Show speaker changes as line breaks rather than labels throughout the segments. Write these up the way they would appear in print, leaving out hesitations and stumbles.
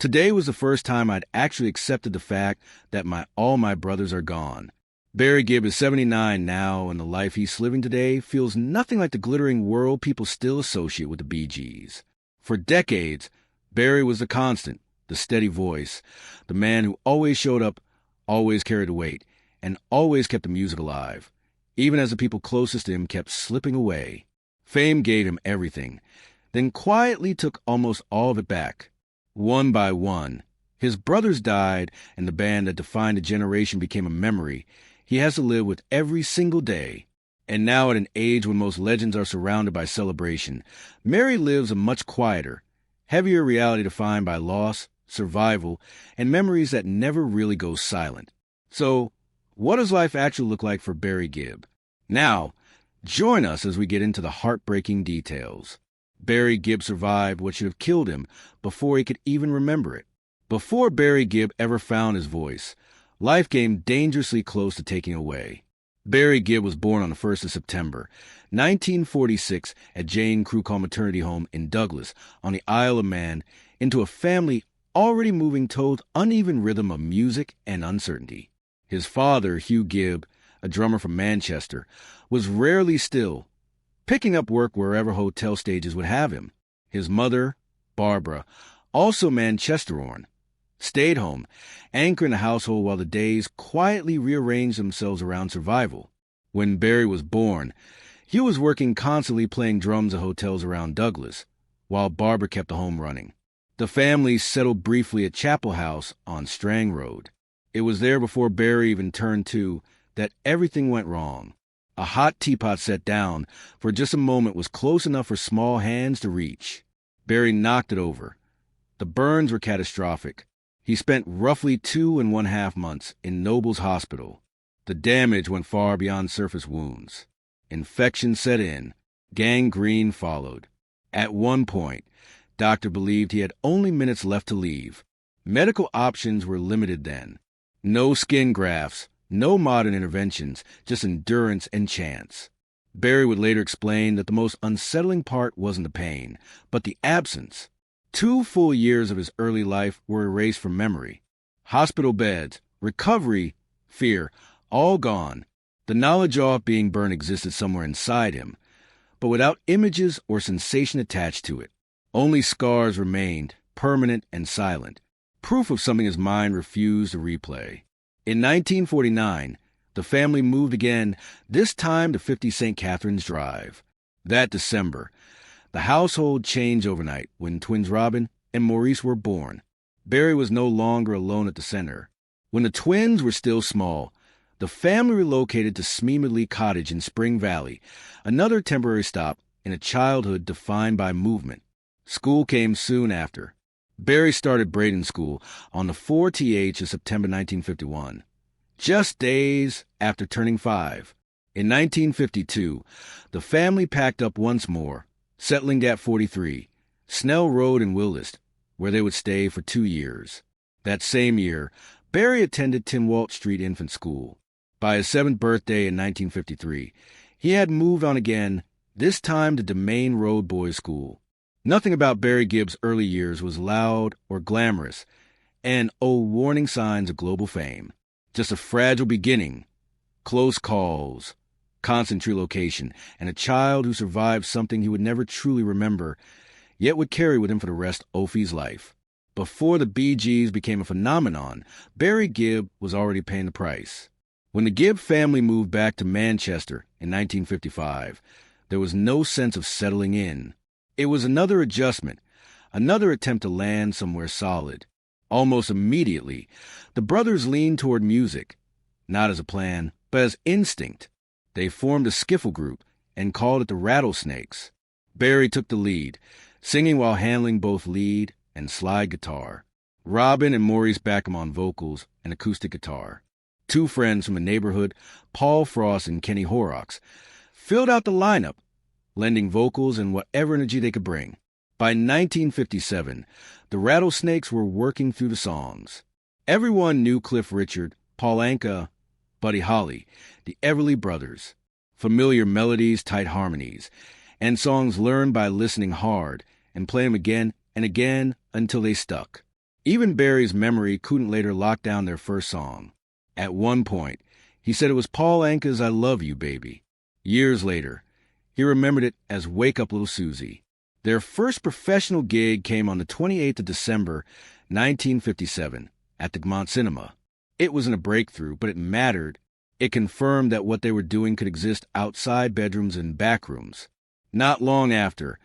Today was the first time I'd actually accepted the fact that all my brothers are gone. Barry Gibb is 79 now, and the life he's living today feels nothing like the glittering world people still associate with the Bee Gees. For decades, Barry was the constant, the steady voice, the man who always showed up, always carried the weight, and always kept the music alive, even as the people closest to him kept slipping away. Fame gave him everything, then quietly took almost all of it back. One by one, his brothers died, and the band that defined a generation became a memory he has to live with every single day. And now, at an age when most legends are surrounded by celebration, Mary lives a much quieter, heavier reality defined by loss, survival, and memories that never really go silent. So, what does life actually look like for Barry Gibb? Now, join us as we get into the heartbreaking details. Barry Gibb survived what should have killed him before he could even remember it. Before Barry Gibb ever found his voice, life came dangerously close to taking away. Barry Gibb was born on the 1st of September, 1946, at Jane Crew Call Maternity Home in Douglas, on the Isle of Man, into a family already moving toward uneven rhythm of music and uncertainty. His father, Hugh Gibb, a drummer from Manchester, was rarely still, picking up work wherever hotel stages would have him. His mother, Barbara, also Manchesteran, stayed home, anchoring the household while the days quietly rearranged themselves around survival. When Barry was born, Hugh was working constantly playing drums at hotels around Douglas, while Barbara kept the home running. The family settled briefly at Chapel House on Strang Road. It was there before Barry even turned 2 that everything went wrong. A hot teapot set down for just a moment was close enough for small hands to reach. Barry knocked it over. The burns were catastrophic. He spent roughly 2.5 months in Noble's Hospital. The damage went far beyond surface wounds. Infection set in. Gangrene followed. At one point, doctor believed he had only minutes left to leave. Medical options were limited then. No skin grafts, no modern interventions, just endurance and chance. Barry would later explain that the most unsettling part wasn't the pain, but the absence. 2 full years of his early life were erased from memory. Hospital beds, recovery, fear, all gone. The knowledge of being burned existed somewhere inside him, but without images or sensation attached to it. Only scars remained, permanent and silent, proof of something his mind refused to replay. In 1949, the family moved again, this time to 50 St. Catherine's Drive. That December, the household changed overnight when twins Robin and Maurice were born. Barry was no longer alone at the center. When the twins were still small, the family relocated to Smeemedley Cottage in Spring Valley, another temporary stop in a childhood defined by movement. School came soon after. Barry started Braden School on the 4th of September 1951, just days after turning 5. In 1952, the family packed up once more, settling at 43, Snell Road in Willist, where they would stay for 2 years. That same year, Barry attended Tynwald Street Infant School. By his 7th birthday in 1953, he had moved on again, this time to Domain Road Boys' School. Nothing about Barry Gibb's early years was loud or glamorous, and warning signs of global fame. Just a fragile beginning, close calls, constant relocation, and a child who survived something he would never truly remember, yet would carry with him for the rest of Opie's life. Before the Bee Gees became a phenomenon, Barry Gibb was already paying the price. When the Gibb family moved back to Manchester in 1955, there was no sense of settling in. It was another adjustment, another attempt to land somewhere solid. Almost immediately, the brothers leaned toward music, not as a plan, but as instinct. They formed a skiffle group and called it the Rattlesnakes. Barry took the lead, singing while handling both lead and slide guitar. Robin and Maurice backed him on vocals and acoustic guitar. 2 friends from the neighborhood, Paul Frost and Kenny Horrocks, filled out the lineup, lending vocals and whatever energy they could bring. By 1957, the Rattlesnakes were working through the songs. Everyone knew Cliff Richard, Paul Anka, Buddy Holly, the Everly Brothers. Familiar melodies, tight harmonies, and songs learned by listening hard and playing them again and again until they stuck. Even Barry's memory couldn't later lock down their first song. At one point, he said it was Paul Anka's I Love You, Baby. Years later, he remembered it as Wake Up Little Susie. Their first professional gig came on the 28th of December, 1957, at the Gaumont Cinema. It wasn't a breakthrough, but it mattered. It confirmed that what they were doing could exist outside bedrooms and back rooms. Not long after,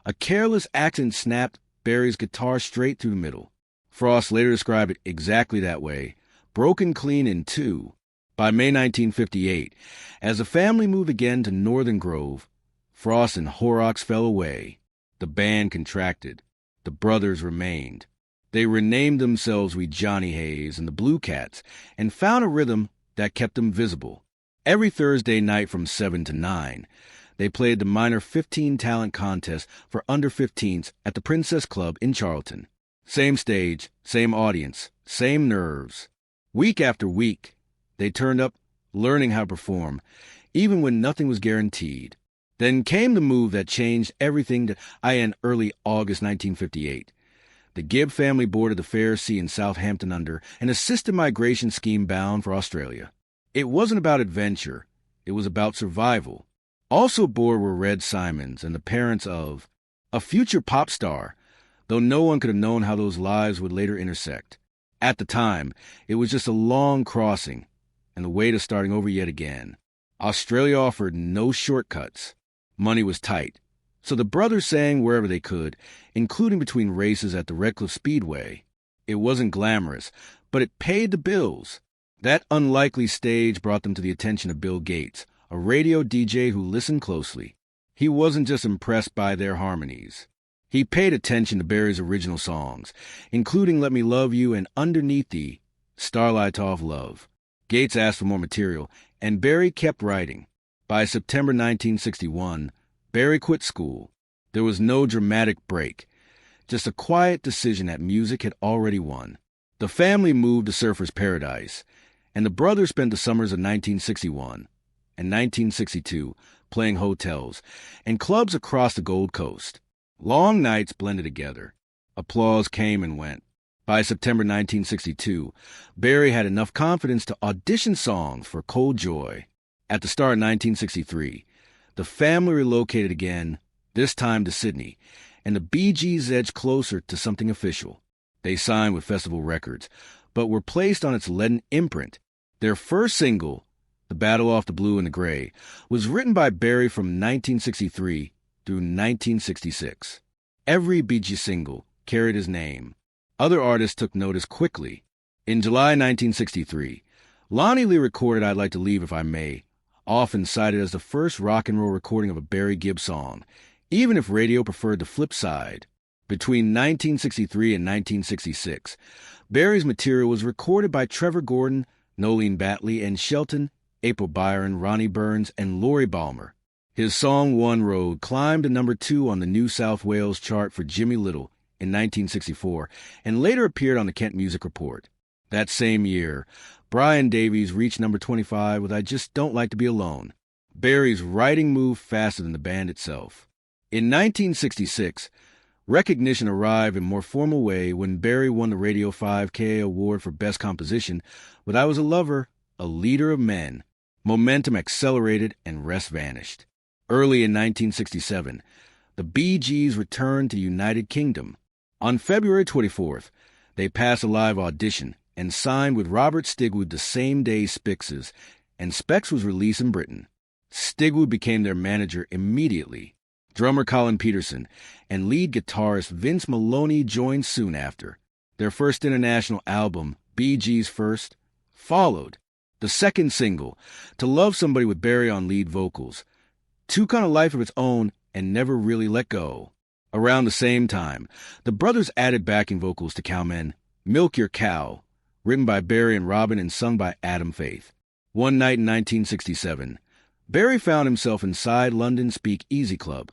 a careless accident snapped Barry's guitar straight through the middle. Frost later described it exactly that way, broken clean in two. By May 1958, as the family moved again to Northern Grove, Frost and Horrocks fell away. The band contracted. The brothers remained. They renamed themselves We Johnny Hayes and the Blue Cats and found a rhythm that kept them visible. Every Thursday night from 7 to 9, they played the minor 15 talent contest for under 15s at the Princess Club in Charlton. Same stage, same audience, same nerves. Week after week, they turned up learning how to perform, even when nothing was guaranteed. Then came the move that changed everything in early August 1958. The Gibb family boarded the Fair Sea in Southampton under an assisted migration scheme bound for Australia. It wasn't about adventure. It was about survival. Also aboard were Red Simons and the parents of a future pop star, though no one could have known how those lives would later intersect. At the time, it was just a long crossing and the way to starting over yet again. Australia offered no shortcuts. Money was tight, so the brothers sang wherever they could, including between races at the Redcliffe Speedway. It wasn't glamorous, but it paid the bills. That unlikely stage brought them to the attention of Bill Gates, a radio DJ who listened closely. He wasn't just impressed by their harmonies. He paid attention to Barry's original songs, including Let Me Love You and Underneath Thee, Starlight of Love. Gates asked for more material, and Barry kept writing. By September 1961, Barry quit school. There was no dramatic break, just a quiet decision that music had already won. The family moved to Surfer's Paradise, and the brothers spent the summers of 1961 and 1962 playing hotels and clubs across the Gold Coast. Long nights blended together. Applause came and went. By September 1962, Barry had enough confidence to audition songs for Cold Joy. At the start of 1963, the family relocated again, this time to Sydney, and the Bee Gees edged closer to something official. They signed with Festival Records, but were placed on its leaden imprint. Their first single, The Battle Off the Blue and the Gray, was written by Barry from 1963 through 1966. Every Bee Gees single carried his name. Other artists took notice quickly. In July 1963, Lonnie Lee recorded I'd Like to Leave If I May, often cited as the first rock and roll recording of a Barry Gibb song, even if radio preferred the flip side. Between 1963 and 1966, Barry's material was recorded by Trevor Gordon, Nolene Batley, and Shelton, April Byron, Ronnie Burns, and Lori Balmer. His song One Road climbed to number 2 on the New South Wales chart for Jimmy Little in 1964 and later appeared on the Kent Music Report. That same year, Brian Davies reached number 25 with I Just Don't Like to Be Alone. Barry's writing moved faster than the band itself. In 1966, recognition arrived in a more formal way when Barry won the Radio 5K Award for Best Composition with I Was a Lover, a Leader of Men. Momentum accelerated and rest vanished. Early in 1967, the Bee Gees returned to the United Kingdom. On February 24th, they passed a live audition and signed with Robert Stigwood the same day Spix's, and Specs was released in Britain. Stigwood became their manager immediately. Drummer Colin Peterson and lead guitarist Vince Maloney joined soon after. Their first international album, Bee Gees First, followed. The second single, To Love Somebody with Barry on lead vocals, took on a life of its own and never really let go. Around the same time, the brothers added backing vocals to Cowmen, Milk Your Cow, written by Barry and Robin and sung by Adam Faith. One night in 1967, Barry found himself inside London's Speak Easy Club,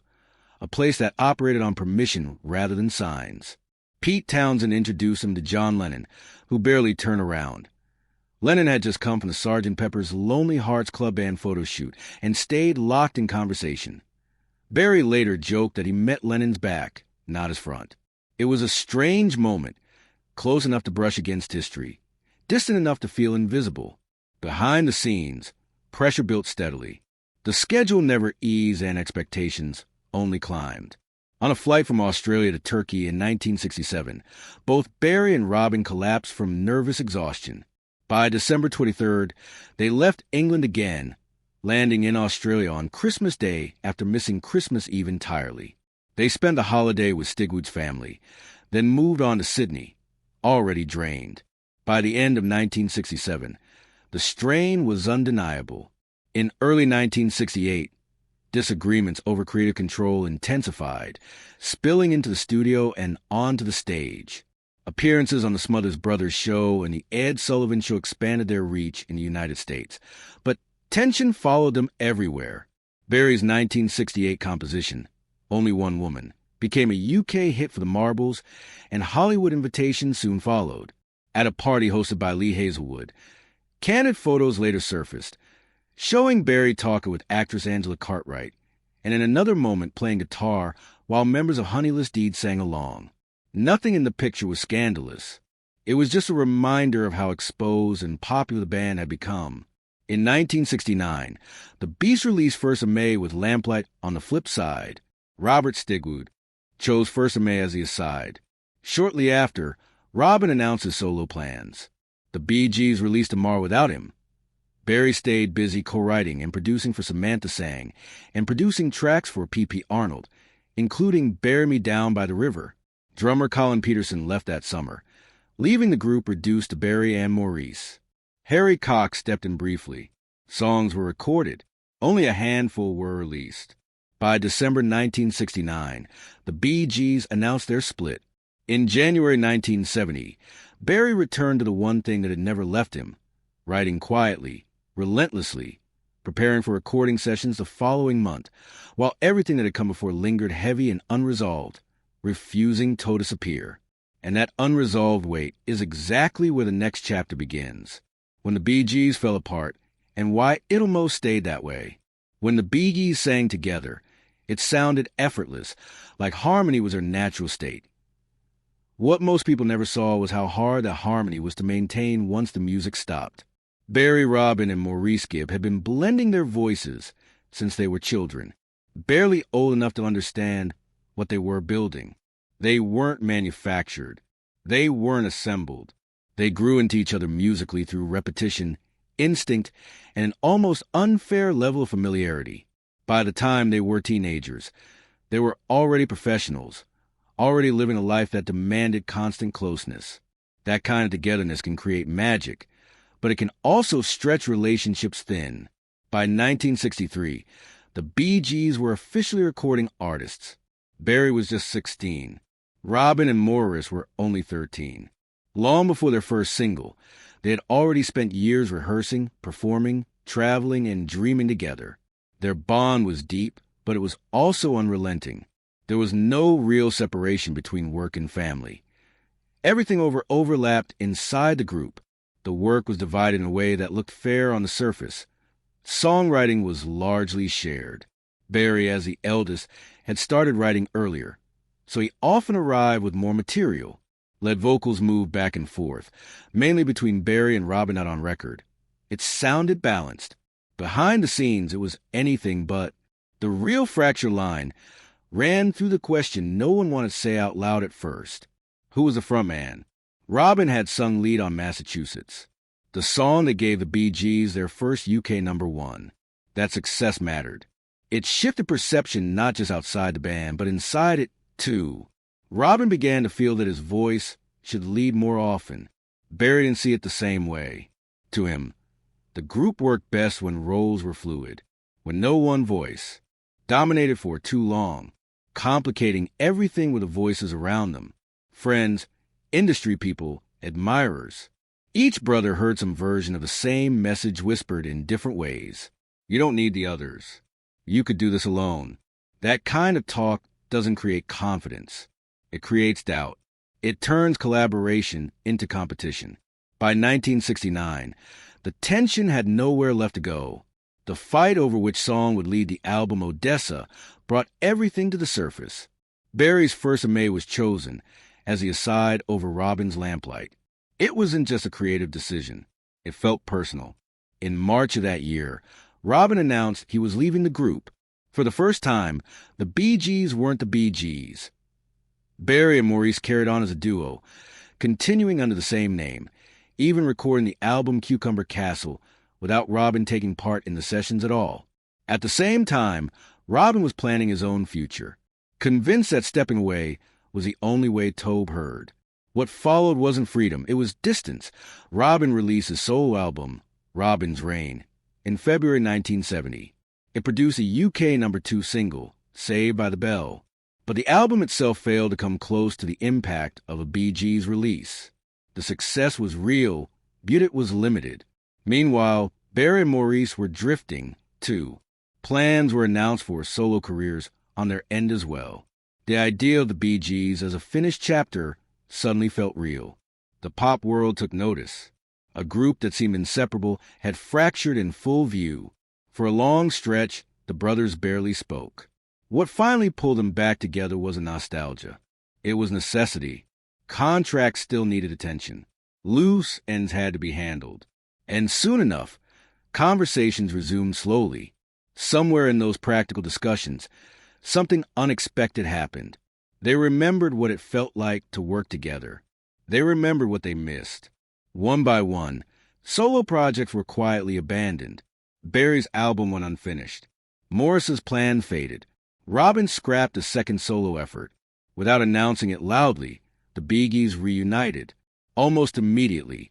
a place that operated on permission rather than signs. Pete Townsend introduced him to John Lennon, who barely turned around. Lennon had just come from the Sgt. Pepper's Lonely Hearts Club Band photo shoot and stayed locked in conversation. Barry later joked that he met Lennon's back, not his front. It was a strange moment. close enough to brush against history, distant enough to feel invisible. Behind the scenes, pressure built steadily. The schedule never eased and expectations only climbed. On a flight from Australia to Turkey in 1967, both Barry and Robin collapsed from nervous exhaustion. By December 23rd, they left England again, landing in Australia on Christmas Day after missing Christmas Eve entirely. They spent the holiday with Stigwood's family, then moved on to Sydney, already drained. By the end of 1967, the strain was undeniable. In early 1968, disagreements over creative control intensified, spilling into the studio and onto the stage. Appearances on the Smothers Brothers show and the Ed Sullivan Show expanded their reach in the United States, but tension followed them everywhere. Barry's 1968 composition, Only One Woman, became a UK hit for the Marbles, and Hollywood invitations soon followed. At a party hosted by Lee Hazelwood, candid photos later surfaced, showing Barry talking with actress Angela Cartwright, and in another moment playing guitar while members of Honeyless Deed sang along. Nothing in the picture was scandalous. It was just a reminder of how exposed and popular the band had become. In 1969, the Beast released First of May with Lamplight on the flip side. Robert Stigwood chose First of May as the aside. Shortly after, Robin announced his solo plans. The Bee Gees released Tomorrow without him. Barry stayed busy co-writing and producing for Samantha Sang and producing tracks for P.P. Arnold, including Bury Me Down by the River. Drummer Colin Peterson left that summer, leaving the group reduced to Barry and Maurice. Harry Cox stepped in briefly. Songs were recorded. Only a handful were released. By December 1969, the Bee Gees announced their split. In January 1970, Barry returned to the one thing that had never left him, writing quietly, relentlessly, preparing for recording sessions the following month, while everything that had come before lingered heavy and unresolved, refusing to disappear. And that unresolved weight is exactly where the next chapter begins, when the Bee Gees fell apart, and why it almost stayed that way. When the Bee Gees sang together, it sounded effortless, like harmony was their natural state. What most people never saw was how hard that harmony was to maintain once the music stopped. Barry, Robin, and Maurice Gibb had been blending their voices since they were children, barely old enough to understand what they were building. They weren't manufactured. They weren't assembled. They grew into each other musically through repetition, instinct, and an almost unfair level of familiarity. By the time they were teenagers, they were already professionals, already living a life that demanded constant closeness. That kind of togetherness can create magic, but it can also stretch relationships thin. By 1963, the Bee Gees were officially recording artists. Barry was just 16. Robin and Maurice were only 13. Long before their first single, they had already spent years rehearsing, performing, traveling, and dreaming together. Their bond was deep, but it was also unrelenting. There was no real separation between work and family. Everything overlapped inside the group. The work was divided in a way that looked fair on the surface. Songwriting was largely shared. Barry, as the eldest, had started writing earlier, so he often arrived with more material. Lead vocals moved back and forth, mainly between Barry and Robin out on record. It sounded balanced. Behind the scenes, it was anything but. The real fracture line ran through the question no one wanted to say out loud at first. Who was the frontman? Robin had sung lead on Massachusetts, the song that gave the Bee Gees their first UK #1. That success mattered. It shifted perception not just outside the band, but inside it, too. Robin began to feel that his voice should lead more often. Barry didn't see it the same way. To him, the group worked best when roles were fluid, when no one voice dominated for too long, complicating everything with the voices around them. Friends, industry people, admirers. Each brother heard some version of the same message whispered in different ways. You don't need the others. You could do this alone. That kind of talk doesn't create confidence. It creates doubt. It turns collaboration into competition. By 1969, the tension had nowhere left to go. The fight over which song would lead the album Odessa brought everything to the surface. Barry's First of May was chosen, as the aside over Robin's lamplight. It wasn't just a creative decision. It felt personal. In March of that year, Robin announced he was leaving the group. For the first time, the Bee Gees weren't the Bee Gees. Barry and Maurice carried on as a duo, continuing under the same name, even recording the album Cucumber Castle without Robin taking part in the sessions at all. At the same time, Robin was planning his own future, convinced that stepping away was the only way Tobe heard. What followed wasn't freedom, it was distance. Robin released his solo album, Robin's Reign, in February 1970. It produced a UK #2 single, Saved by the Bell, but the album itself failed to come close to the impact of a Bee Gees release. The success was real, but it was limited. Meanwhile, Barry and Maurice were drifting, too. Plans were announced for solo careers on their end as well. The idea of the Bee Gees as a finished chapter suddenly felt real. The pop world took notice. A group that seemed inseparable had fractured in full view. For a long stretch, the brothers barely spoke. What finally pulled them back together wasn't nostalgia. It was necessity. Contracts still needed attention. Loose ends had to be handled. And soon enough, conversations resumed slowly. Somewhere in those practical discussions, something unexpected happened. They remembered what it felt like to work together. They remembered what they missed. One by one, solo projects were quietly abandoned. Barry's album went unfinished. Morris's plan faded. Robin scrapped a second solo effort. Without announcing it loudly, the Bee Gees reunited. Almost immediately,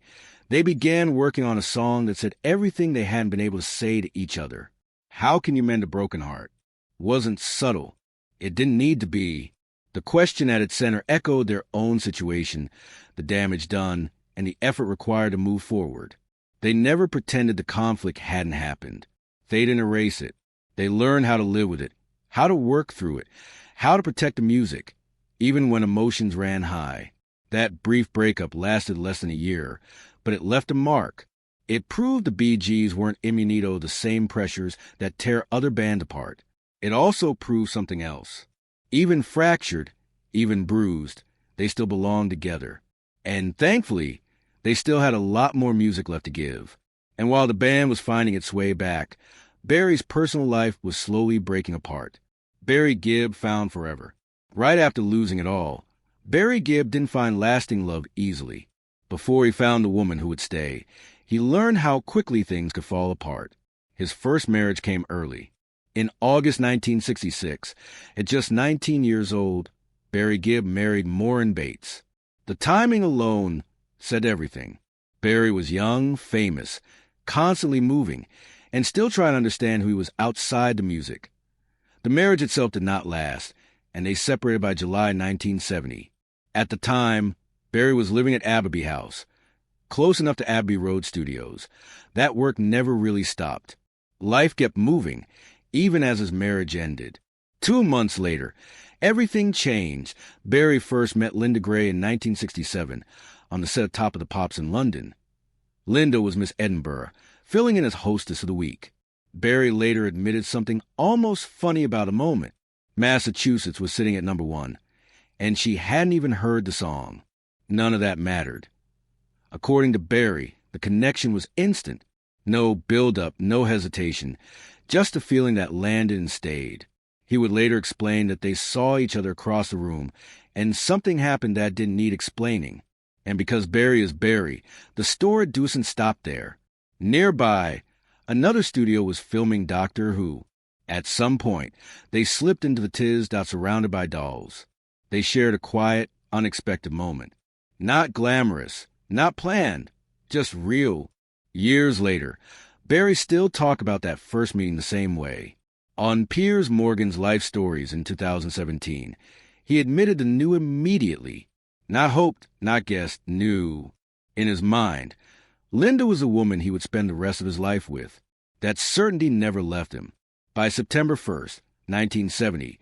they began working on a song that said everything they hadn't been able to say to each other. How can you mend a broken heart? Wasn't subtle. It didn't need to be. The question at its center echoed their own situation, the damage done, and the effort required to move forward. They never pretended the conflict hadn't happened. They didn't erase it. They learned how to live with it, how to work through it, how to protect the music, even when emotions ran high. That brief breakup lasted less than a year, but it left a mark. It proved the Bee Gees weren't immune to the same pressures that tear other bands apart. It also proved something else. Even fractured, even bruised, they still belonged together. And thankfully, they still had a lot more music left to give. And while the band was finding its way back, Barry's personal life was slowly breaking apart. Barry Gibb found forever. Right after losing it all, Barry Gibb didn't find lasting love easily. Before he found the woman who would stay, he learned how quickly things could fall apart. His first marriage came early. In August 1966, at just 19 years old, Barry Gibb married Maureen Bates. The timing alone said everything. Barry was young, famous, constantly moving, and still trying to understand who he was outside the music. The marriage itself did not last, and they separated by July 1970. At the time, Barry was living at Abbey House, close enough to Abbey Road Studios. That work never really stopped. Life kept moving, even as his marriage ended. 2 months later, everything changed. Barry first met Linda Gray in 1967 on the set of Top of the Pops in London. Linda was Miss Edinburgh, filling in as hostess of the week. Barry later admitted something almost funny about a moment. Massachusetts was sitting at #1, and she hadn't even heard the song. None of that mattered. According to Barry, the connection was instant. No build-up, no hesitation, just a feeling that landed and stayed. He would later explain that they saw each other across the room, and something happened that didn't need explaining. And because Barry is Barry, the story doesn't stop there. Nearby, another studio was filming Doctor Who. At some point, they slipped into the Tisdale surrounded by dolls. They shared a quiet, unexpected moment. Not glamorous, not planned, just real. Years later, Barry still talked about that first meeting the same way. On Piers Morgan's Life Stories in 2017, he admitted to knew immediately. Not hoped, not guessed, knew. In his mind, Linda was a woman he would spend the rest of his life with. That certainty never left him. By September 1st, 1970,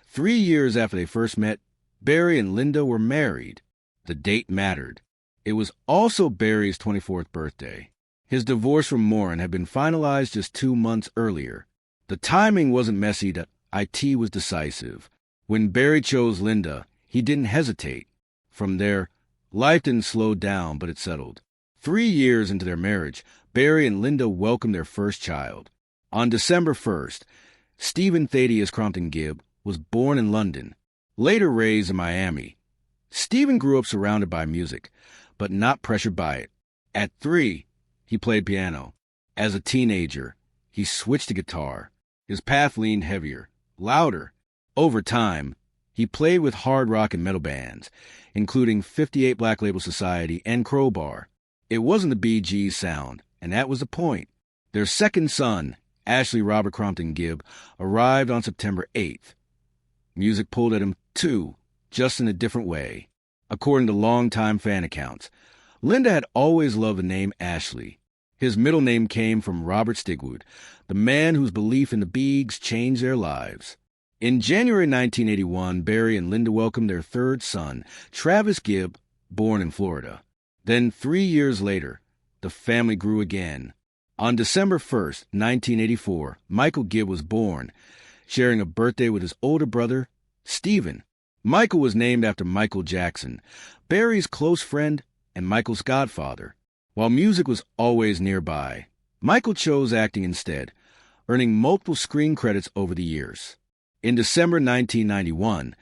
3 years after they first met, Barry and Linda were married. The date mattered. It was also Barry's 24th birthday. His divorce from Maureen had been finalized just 2 months earlier. The timing wasn't messy, the IT was decisive. When Barry chose Linda, he didn't hesitate. From there, life didn't slow down, but it settled. 3 years into their marriage, Barry and Linda welcomed their first child. On December 1st, Stephen Thaddeus Crompton Gibb was born in London, later raised in Miami. Stephen grew up surrounded by music, but not pressured by it. At 3, he played piano. As a teenager, he switched to guitar. His path leaned heavier, louder. Over time, he played with hard rock and metal bands, including 58 Black Label Society and Crowbar. It wasn't the Bee Gees sound, and that was the point. Their second son, Ashley Robert Crompton Gibb, arrived on September 8th. Music pulled at him too, just in a different way. According to longtime fan accounts, Linda had always loved the name Ashley. His middle name came from Robert Stigwood, the man whose belief in the Beegs changed their lives. In January 1981, Barry and Linda welcomed their third son, Travis Gibb, born in Florida. Then 3 years later, the family grew again. On December 1st, 1984, Michael Gibb was born, sharing a birthday with his older brother, Stephen. Michael was named after Michael Jackson, Barry's close friend and Michael's godfather. While music was always nearby, Michael chose acting instead, earning multiple screen credits over the years. In December 1991,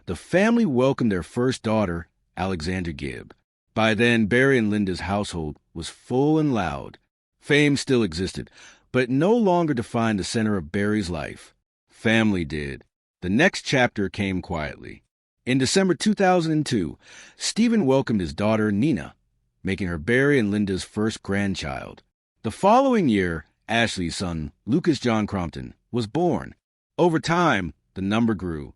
the family welcomed their first daughter, Alexandra Gibb. By then, Barry and Linda's household was full and loud. Fame still existed, but it no longer defined the center of Barry's life. Family did. The next chapter came quietly. In December 2002, Stephen welcomed his daughter, Nina, making her Barry and Linda's first grandchild. The following year, Ashley's son, Lucas John Crompton, was born. Over time, the number grew.